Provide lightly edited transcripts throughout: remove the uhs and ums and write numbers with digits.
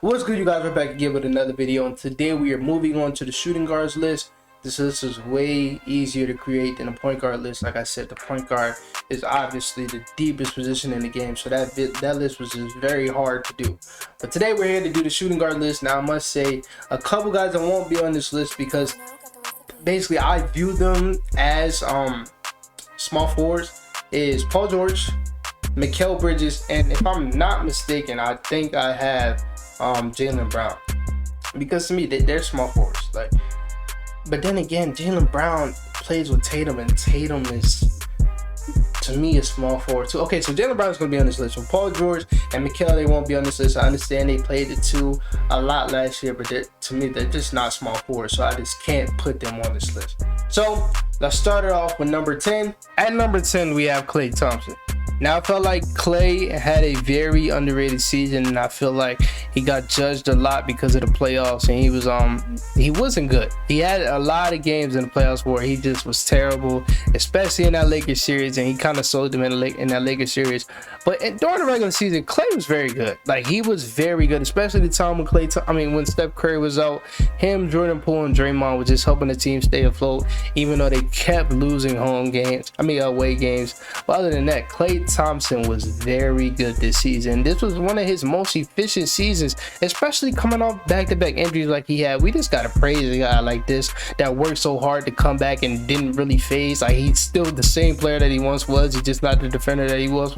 What's good, you guys? We're back again with another video, and today we are moving on to the shooting guards list. This list is way easier to create than a point guard list. Like I said, the point guard is obviously the deepest position in the game, so that list was just very hard to do. But today we're here to do the shooting guard list. Now I must say, a couple guys that won't be on this list because basically I view them as small forwards is Paul George, Mikal Bridges, and if I'm not mistaken, I think I have Jaylen Brown, because to me they're small forwards. But then again, Jaylen Brown plays with Tatum, and Tatum is, to me, a small forward too. Okay, so Jaylen Brown is going to be on this list. So Paul George and Mikal, they won't be on this list. I understand they played the two a lot last year, but to me they're just not small forwards, so I just can't put them on this list. So let's start it off with number 10. At number 10 we have Klay Thompson. Now I felt like Klay had a very underrated season, and I feel like he got judged a lot because of the playoffs, and he wasn't good. He had a lot of games in the playoffs where he just was terrible, especially in that Lakers series, and he kind of sold them in that Lakers series. But during the regular season, Klay was very good. Like, he was very good, especially the time when when Steph Curry was out. Him, Jordan Poole, and Draymond was just helping the team stay afloat, even though they kept losing away games. But other than that, Klay Thompson was very good this season. This was one of his most efficient seasons, especially coming off back-to-back injuries like he had. We just gotta praise a guy like this that worked so hard to come back and didn't really phase. Like, he's still the same player that he once was. He's just not the defender that he was.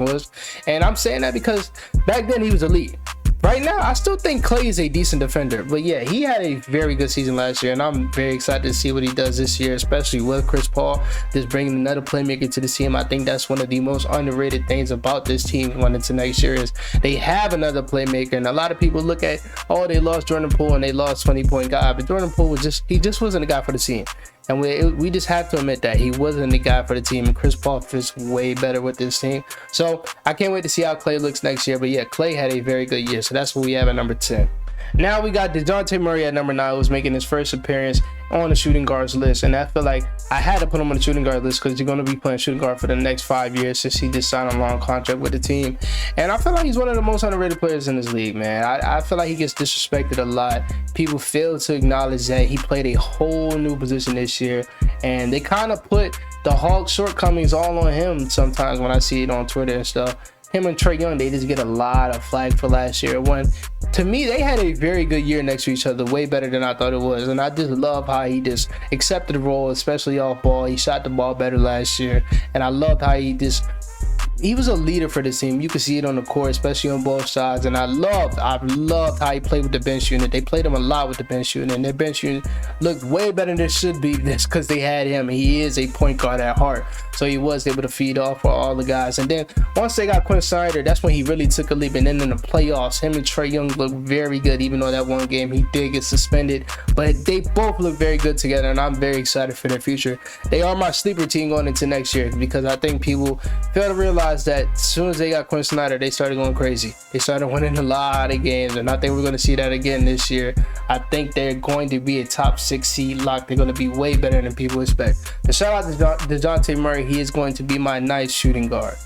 And I'm saying that because back then he was elite. Right now, I still think Klay is a decent defender, but yeah, he had a very good season last year, and I'm very excited to see what he does this year, especially with Chris Paul just bringing another playmaker to the team. I think that's one of the most underrated things about this team going into next year is they have another playmaker. And a lot of people look at, oh, they lost Jordan Poole and they lost 20-point guy, but Jordan Poole was just wasn't a guy for the team. And we just have to admit that he wasn't the guy for the team, and Chris Paul fits way better with this team. So I can't wait to see how Klay looks next year. But yeah, Klay had a very good year, so that's what we have at number 10. Now we got Dante Murray at number 9, who's making his first appearance on the shooting guards list, and I feel like I had to put him on the shooting guard list because he's going to be playing shooting guard for the next 5 years since he just signed a long contract with the team. And I feel like he's one of the most underrated players in this league, man. I feel like he gets disrespected a lot. People fail to acknowledge that he played a whole new position this year, and they kind of put the Hawks shortcomings all on him sometimes when I see it on Twitter and stuff. Him and Trae Young, they just get a lot of flack for last year, when to me they had a very good year next to each other, way better than I thought it was. And I just love how he just accepted the role, especially off ball. He shot the ball better last year, and I loved how he was a leader for this team. You could see it on the court, especially on both sides. And I loved how he played with the bench unit. They played him a lot with the bench unit, and their bench unit looked way better than it should be this because they had him. He is a point guard at heart, so he was able to feed off for all the guys. And then once they got Quinn Snyder, that's when he really took a leap. And then in the playoffs, him and Trae Young looked very good, even though that one game he did get suspended. But they both look very good together, and I'm very excited for their future. They are my sleeper team going into next year, because I think people fail to realize that as soon as they got Quinn Snyder, they started going crazy. They started winning a lot of games, and I think we're going to see that again this year. I think they're going to be a top 6 seed lock. They're going to be way better than people expect. So shout out to Dante Murray. He is going to be my nice shooting guard.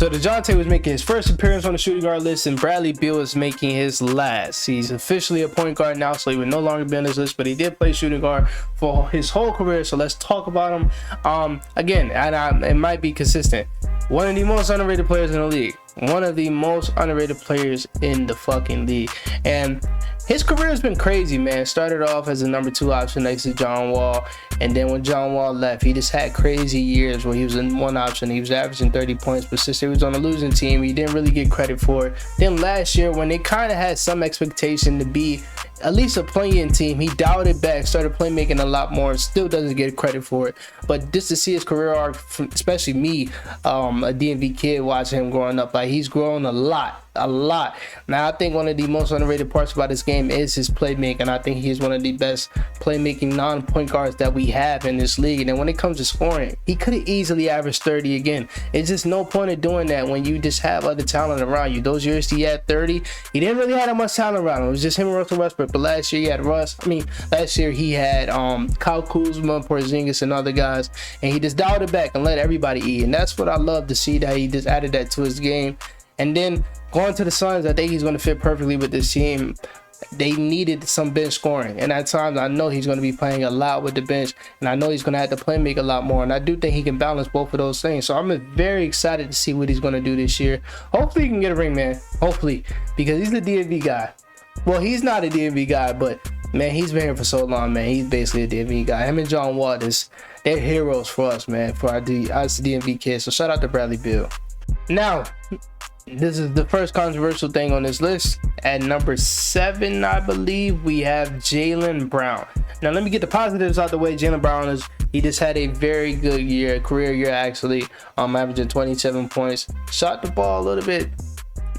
So DeJounte was making his first appearance on the shooting guard list, and Bradley Beal is making his last. He's officially a point guard now, so he will no longer be on this list, but he did play shooting guard for his whole career, so let's talk about him. Again, it might be consistent. One of the most underrated players in the league. One of the most underrated players in the fucking league. And his career has been crazy, man. Started off as a number 2 option next to John Wall, and then when John Wall left, he just had crazy years where he was in one option. He was averaging 30 points, but since he was on a losing team, he didn't really get credit for it. Then last year, when they kind of had some expectation to be at least a playing team, he dialed it back, started playmaking a lot more, and still doesn't get credit for it. But just to see his career arc, especially me, a DMV kid watching him growing up, like, he's grown a lot. Now I think one of the most underrated parts about this game is his playmaking. I think he's one of the best playmaking non-point guards that we have in this league. And then when it comes to scoring, he could have easily averaged 30 again. It's just no point in doing that when you just have other talent around you. Those years he had 30, he didn't really have that much talent around him. It was just him and Russell Westbrook. But last year he had last year he had Kyle Kuzma, Porzingis, and other guys, and he just dialed it back and let everybody eat. And that's what I love to see, that he just added that to his game. And then going to the Suns, I think he's going to fit perfectly with this team. they needed some bench scoring, and at times I know he's going to be playing a lot with the bench, and I know he's going to have to play make a lot more, and I do think he can balance both of those things. So I'm very excited to see what he's going to do this year. Hopefully he can get a ring, man. Hopefully, because he's the DMV guy. Well, he's not a DMV guy, but man, he's been here for so long, man. He's basically a DMV guy. Him and John Waters, they're heroes for us, man, for us DMV kids. So shout out to Bradley Beal. Now, this is the first controversial thing on this list. At number 7, I believe, we have Jaylen Brown. Now, let me get the positives out the way. Jaylen Brown he just had a very good year, career year actually, averaging 27 points. Shot the ball a little bit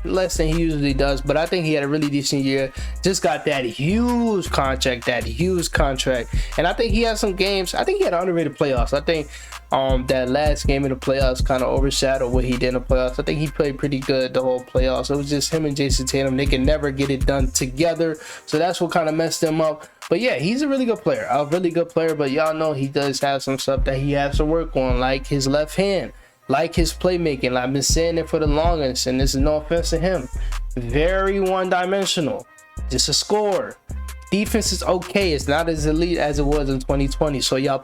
less than he usually does, but I think he had a really decent year. Just got that huge contract, and I think he had some games. I think he had underrated playoffs. I think that last game in the playoffs kind of overshadowed what he did in the playoffs. I think he played pretty good the whole playoffs. It was just him and Jason Tatum. They can never get it done together, so that's what kind of messed them up. But yeah, he's a really good player, but y'all know he does have some stuff that he has to work on, like his left hand, like his playmaking. I've been saying it for the longest, and this is no offense to him. Very one-dimensional, just a scorer. Defense is okay. It's not as elite as it was in 2020. So y'all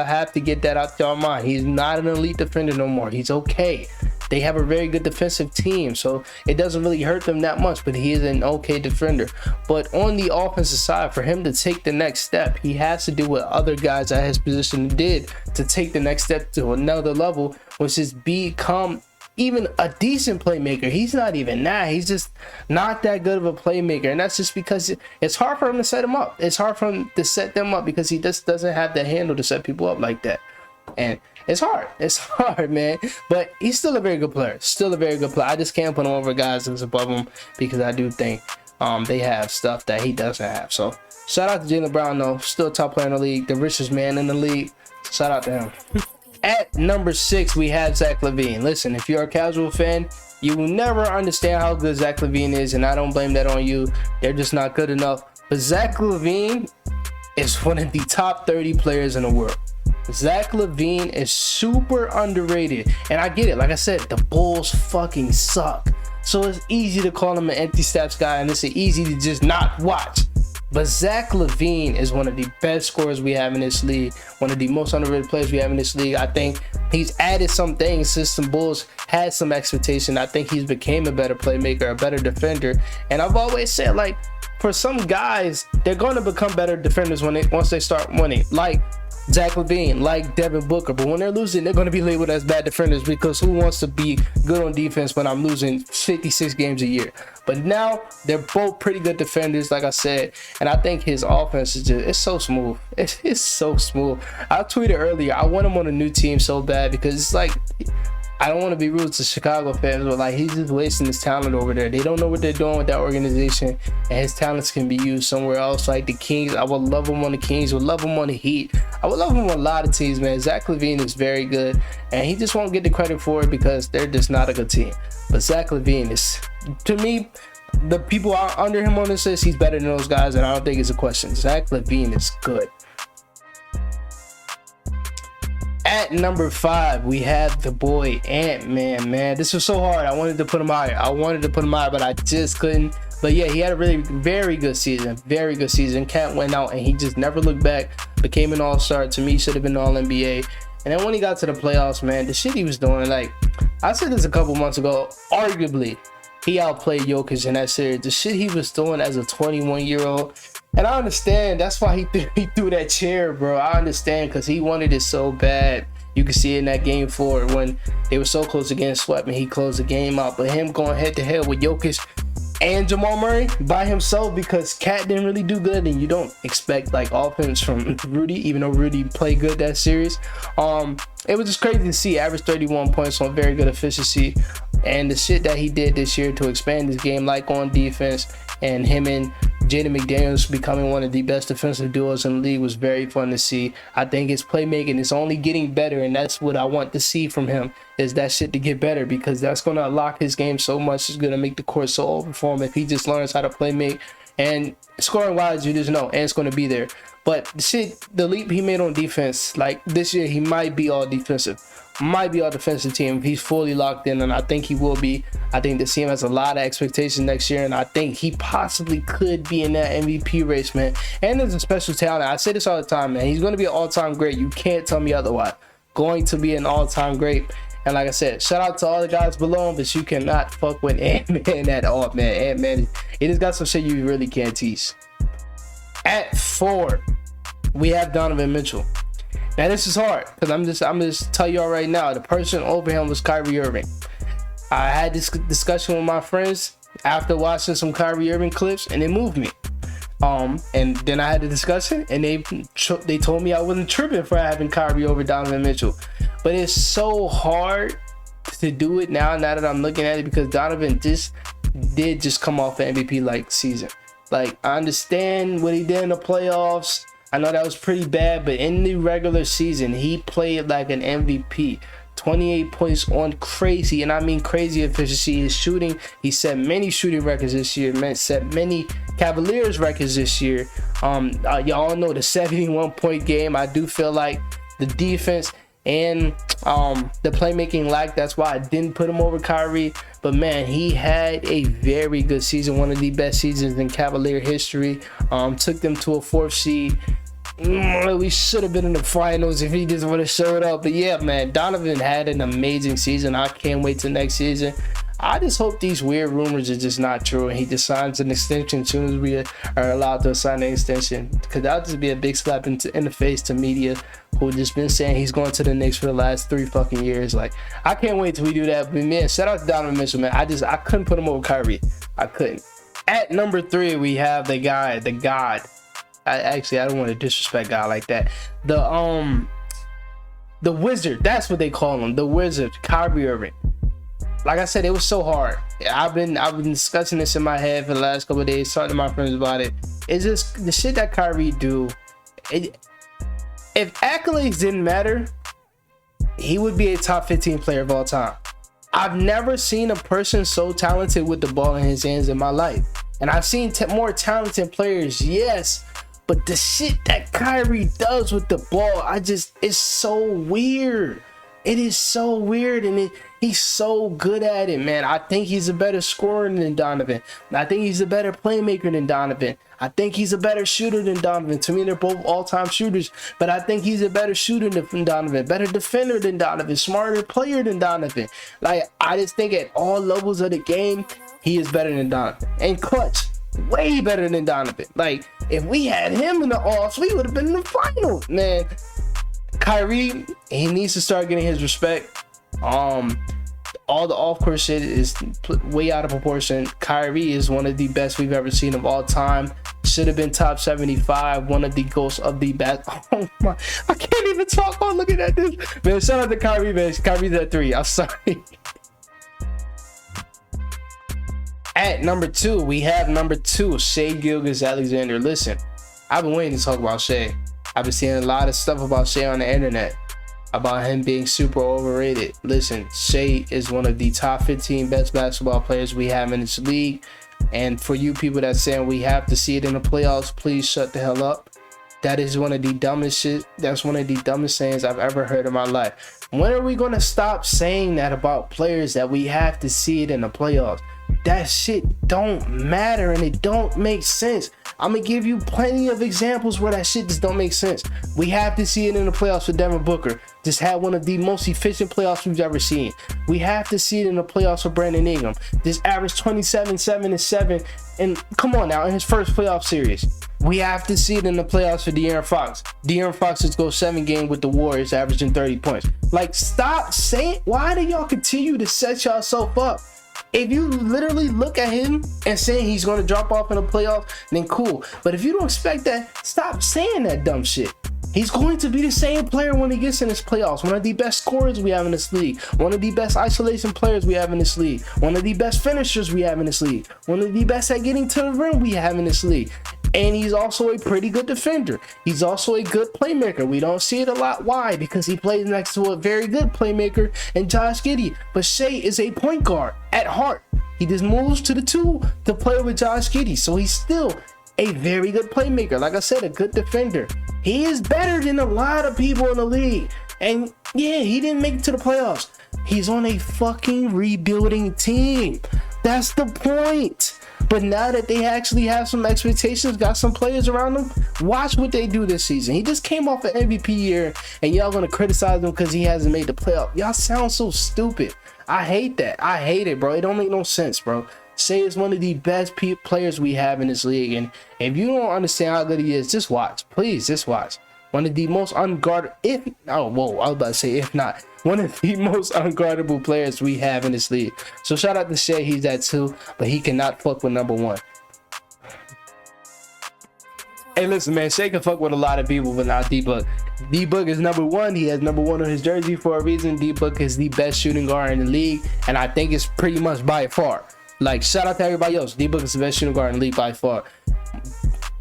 have to get that out y'all mind. He's not an elite defender no more. He's okay. They have a very good defensive team, so it doesn't really hurt them that much, but he is an okay defender. But on the offensive side, for him to take the next step, he has to do what other guys at his position did to take the next step to another level, which is become even a decent playmaker. He's not even that. He's just not that good of a playmaker, and that's just because it's hard for him to set him up. It's hard for him to set them up because he just doesn't have the handle to set people up like that. And it's hard, man. But he's still a very good player. I just can't put him over guys that's above him because I do think they have stuff that he doesn't have. So shout out to Jaylen Brown, though. Still a top player in the league, the richest man in the league. Shout out to him. At number 6, we have Zach LaVine. Listen, if you're a casual fan, you will never understand how good Zach LaVine is, and I don't blame that on you. They're just not good enough. But Zach LaVine is one of the top 30 players in the world. Zach LaVine is super underrated, and I get it. Like I said, the Bulls fucking suck, so it's easy to call him an empty stats guy, and it's easy to just not watch. But Zach LaVine is one of the best scorers we have in this league, one of the most underrated players we have in this league. I think he's added some things since some Bulls had some expectation. I think he's became a better playmaker, a better defender, and I've always said, like, for some guys, they're going to become better defenders once they start winning, like Zach LaVine, like Devin Booker. But when they're losing, they're going to be labeled as bad defenders, because who wants to be good on defense when I'm losing 56 games a year? But now they're both pretty good defenders, like I said, and I think his offense is it's so smooth. It's so smooth. I tweeted earlier, I want him on a new team so bad, because it's like, I don't want to be rude to Chicago fans, but like, he's just wasting his talent over there. They don't know what they're doing with that organization, and his talents can be used somewhere else, like the Kings. I would love him on the Kings, would love him on the Heat. I would love him on a lot of teams, man. Zach LaVine is very good, and he just won't get the credit for it because they're just not a good team. But Zach LaVine is, to me, the people under him on this list, he's better than those guys, and I don't think it's a question. Zach LaVine is good. At number 5, we have the boy Ant-Man, man. This was so hard. I wanted to put him higher, but I just couldn't. But yeah, he had a really very good season. Cat went out and he just never looked back. Became an all-star. To me, should have been all-NBA. And then when he got to the playoffs, man, the shit he was doing, like, I said this a couple months ago, arguably, he outplayed Jokic in that series. The shit he was doing as a 21-year-old. And I understand. That's why he threw that chair, bro. I understand, because he wanted it so bad. You can see it in that game 4 when they were so close to getting swept and he closed the game out. But him going head-to-head with Jokic and Jamal Murray by himself, because Cat didn't really do good, and you don't expect like offense from Rudy, even though Rudy played good that series. It was just crazy to see. Average 31 points on very good efficiency, and the shit that he did this year to expand his game, like on defense, and him and Jaden McDaniels becoming one of the best defensive duos in the league was very fun to see. I think his playmaking is only getting better, and that's what I want to see from him, is that shit to get better, because that's going to unlock his game so much. It's going to make the court so open for him if he just learns how to play make. And scoring wise, you just know, and it's going to be there. But the leap he made on defense, like this year, he might be all defensive. Might be our defensive team. He's fully locked in, and I think he will be. I think the team has a lot of expectations next year, and I think he possibly could be in that MVP race, man. And there's a special talent. I say this all the time, man. He's going to be an all-time great. You can't tell me otherwise. Going to be an all-time great. And like I said, shout out to all the guys below him, but you cannot fuck with Ant-Man at all, man. Ant-Man, he just got some shit you really can't tease. At 4, we have Donovan Mitchell. Now this is hard because I'm just tell y'all right now, the person over him was Kyrie Irving. I had this discussion with my friends after watching some Kyrie Irving clips, and it moved me. And then I had a discussion, and they told me I wasn't tripping for having Kyrie over Donovan Mitchell. But it's so hard to do it now that I'm looking at it, because Donovan did come off an MVP like season. Like, I understand what he did in the playoffs. I know that was pretty bad, but in the regular season, he played like an MVP. 28 points on crazy, and I mean crazy efficiency. His shooting, he set many shooting records this year, set many Cavaliers records this year. Y'all know the 71-point game. I do feel like the defense and the playmaking lack. That's why I didn't put him over Kyrie. But man, he had a very good season, one of the best seasons in Cavalier history. Took them to a 4th seed. We should have been in the finals if he just would have showed up. But yeah, man, Donovan had an amazing season. I can't wait till next season. I just hope these weird rumors are just not true, and he just signs an extension as soon as we are allowed to sign an extension, because that would just be a big slap in the face to media who just been saying he's going to the Knicks for the last 3 fucking years. Like, I can't wait till we do that. But man, shout out to Donovan Mitchell, man. I couldn't put him over Kyrie. I couldn't. At number 3, we have the God. I don't want to disrespect God like that. The Wizard. That's what they call him. The Wizard, Kyrie Irving. Like I said, it was so hard. I've been discussing this in my head for the last couple of days, talking to my friends about it. It's just the shit that Kyrie do. If accolades didn't matter, he would be a top 15 player of all time. I've never seen a person so talented with the ball in his hands in my life. And I've seen more talented players, yes. But the shit that Kyrie does with the ball, it's so weird. It is so weird, and he's so good at it, man. I think he's a better scorer than Donovan. I think he's a better playmaker than Donovan. I think he's a better shooter than Donovan. To me, they're both all-time shooters, but I think he's a better shooter than Donovan, better defender than Donovan, smarter player than Donovan. Like, I just think at all levels of the game, he is better than Donovan. And clutch, way better than Donovan. Like, if we had him in the offs, we would have been in the finals, man. Kyrie, he needs to start getting his respect. All the off-court shit is way out of proportion. Kyrie is one of the best we've ever seen of all time. Should have been top 75, one of the ghosts of the best. Oh my, I can't even talk while looking at this. Man, shout out to Kyrie, man. Kyrie's at 3. I'm sorry. At number 2, we have Shea Gilgeous-Alexander. Listen, I've been waiting to talk about Shea. I've been seeing a lot of stuff about Shea on the internet, about him being super overrated. Listen, Shea is one of the top 15 best basketball players we have in this league. And for you people that's saying we have to see it in the playoffs, please shut the hell up. That is one of the dumbest shit. That's one of the dumbest sayings I've ever heard in my life. When are we going to stop saying that about players, that we have to see it in the playoffs? That shit don't matter, and it don't make sense. I'm gonna give you plenty of examples where that shit just don't make sense. We have to see it in the playoffs for Devin Booker. Just had one of the most efficient playoffs we've ever seen. We have to see it in the playoffs for Brandon Ingram. This averaged 27, 7, and 7. And come on now, in his first playoff series. We have to see it in the playoffs for De'Aaron Fox. De'Aaron Fox just goes 7 games with the Warriors, averaging 30 points. Like, stop saying, why do y'all continue to set yourself up? If you literally look at him and saying he's going to drop off in the playoffs, then cool. But if you don't expect that, stop saying that dumb shit. He's going to be the same player when he gets in this playoffs. One of the best scorers we have in this league. One of the best isolation players we have in this league. One of the best finishers we have in this league. One of the best at getting to the rim we have in this league. And he's also a pretty good defender. He's also a good playmaker. We don't see it a lot. Why? Because he plays next to a very good playmaker in Josh Giddey. But Shea is a point guard at heart. He just moves to the 2 to play with Josh Giddey. So he's still a very good playmaker. Like I said, a good defender. He is better than a lot of people in the league. And yeah, he didn't make it to the playoffs. He's on a fucking rebuilding team. That's the point. But now that they actually have some expectations, got some players around them, watch what they do this season. He just came off an MVP year, and y'all gonna criticize him because he hasn't made the playoff. Y'all sound so stupid. I hate that. I hate it, bro. It don't make no sense, bro. Shea is one of the best players we have in this league, and if you don't understand how good he is, just watch. Please, just watch. One of the most unguarded, I was about to say if not, one of the most unguardable players we have in this league. So shout out to Shea, he's that too, but he cannot fuck with number one. Hey, listen, man, Shea can fuck with a lot of people, but not D-Book. D-Book is number one. He has number one on his jersey for a reason. D-Book is the best shooting guard in the league, and I think it's pretty much by far. Like, shout out to everybody else. D-Book is the best shooting guard in the league by far.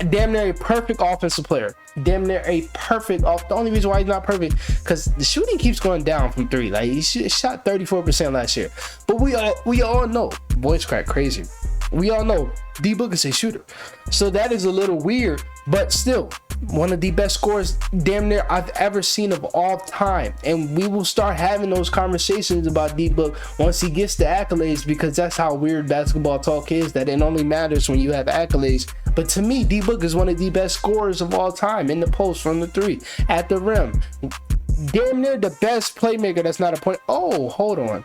Damn near a perfect offensive player. Damn near a perfect off. The only reason why he's not perfect because the shooting keeps going down from three. Like, he shot 34% last year. But we all know, voice crack crazy. We all know D-Book is a shooter. So that is a little weird, but still one of the best scorers damn near I've ever seen of all time. And we will start having those conversations about D-Book once he gets the accolades, because that's how weird basketball talk is, that it only matters when you have accolades. But to me, D-Book is one of the best scorers of all time in the post, from the three, at the rim. Damn near the best playmaker that's not a point. Oh, hold on.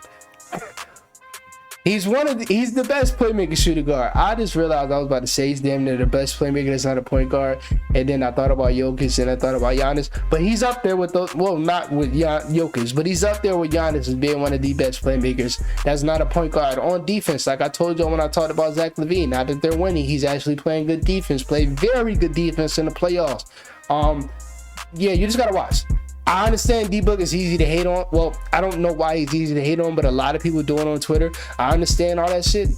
He's the best playmaker shooting guard. I just realized I was about to say he's damn near the best playmaker that's not a point guard. And then I thought about Jokic and I thought about Giannis. But he's up there with those, well, not with Jokic, but he's up there with Giannis as being one of the best playmakers that's not a point guard on defense. Like I told you when I talked about Zach LaVine, now that they're winning, he's actually playing good defense, played very good defense in the playoffs. Yeah, you just gotta watch. I understand D-Book is easy to hate on. Well, I don't know why he's easy to hate on, but a lot of people do it on Twitter. I understand all that shit,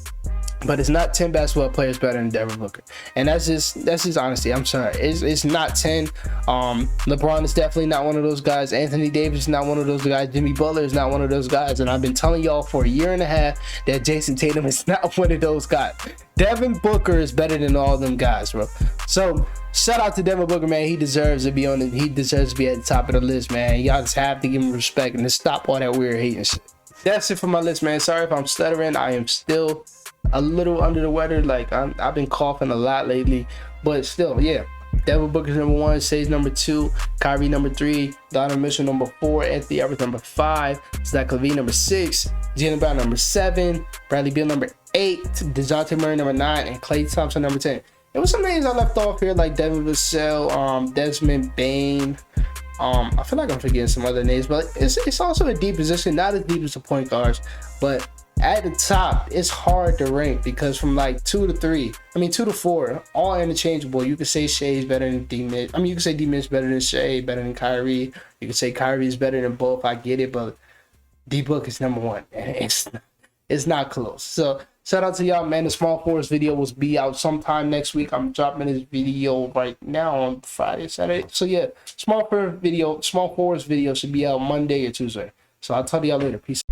but it's not 10 basketball players better than Devin Booker. And that's just honesty. I'm sorry. It's not 10. LeBron is definitely not one of those guys. Anthony Davis is not one of those guys. Jimmy Butler is not one of those guys. And I've been telling y'all for a year and a half that Jason Tatum is not one of those guys. Devin Booker is better than all them guys, bro. So shout out to Devin Booker, man. He deserves to be on it. He deserves to be at the top of the list, man. Y'all just have to give him respect and to stop all that weird hating shit. That's it for my list, man. Sorry if I'm stuttering. I am still a little under the weather. Like I've been coughing a lot lately, but still, yeah. Devin Booker's number one, Shea's number two, Kyrie number three, Donovan Mitchell number four, Anthony Edwards number five, Zach LaVine number six, Jaylen Brown number seven, Bradley Beal number eight, Dante Murray number nine, and Klay Thompson number 10. There was some names I left off here, like Devin Vassell, Desmond Bane. I feel like I'm forgetting some other names, but it's also a deep position, not as deep as the point guards, but at the top, it's hard to rank because from like 2 to 4, all interchangeable. You could say Shea's better than D-Mitch. I mean, you could say D-Mitch better than Shea, better than Kyrie. You could say Kyrie is better than both. I get it, but D-Book is number one. It's not close. So shout out to y'all, man. The small forwards video will be out sometime next week. I'm dropping this video right now on Friday, Saturday. So yeah, small forwards video should be out Monday or Tuesday. So I'll talk to y'all later. Peace out.